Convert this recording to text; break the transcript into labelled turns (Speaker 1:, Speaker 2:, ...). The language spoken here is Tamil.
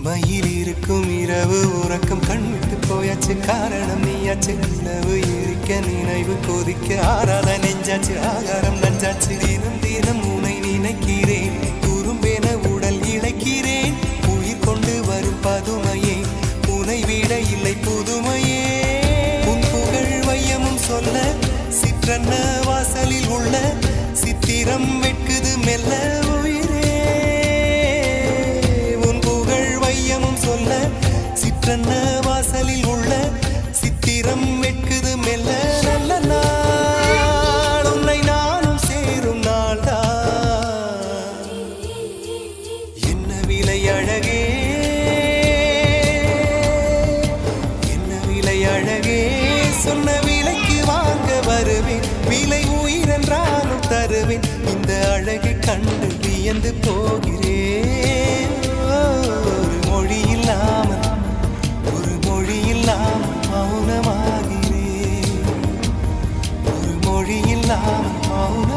Speaker 1: தனிமையில் இருக்கும் இரவு உறக்கம் கண்விட்டு போயாச்சு காரணம் நீயாச்சு நிலவு எரிக்க நினைவு கொதிக்க ஆறாத நெஞ்சாச்சு ஆகாரம் நஞ்சாச்சு தினம் தினம் உனை நினைக்கிறேன் குறும்பென உடல் இழைக்கிறேன் உயிர் கொண்டு வரும் பதுமையே உனை விட இல்லை புதுமையே உன் புகழ் வையமும் சொல்ல சிற்றன்ன வாசலில் உள்ள சித்திரம் வெட்குது மெல்ல சிற்றன்ன வாசலில் உள்ள சித்திரம் வெட்குது மெல்ல நல்ல நாள் உன்னை நானும் சேரும் நாள்தான் என்ன விலை அழகே என்ன விலை அழகே சொன்ன விலைக்கு வாங்க வருவேன் விலை உயிரென்றாலும் தருவேன் இந்த அழகை கண்டு வியந்து போகிறேன் ஒரு மொழி இல்லாமல் மௌனமாகிறேன் ஒரு மொழி இல்லாமல் மௌன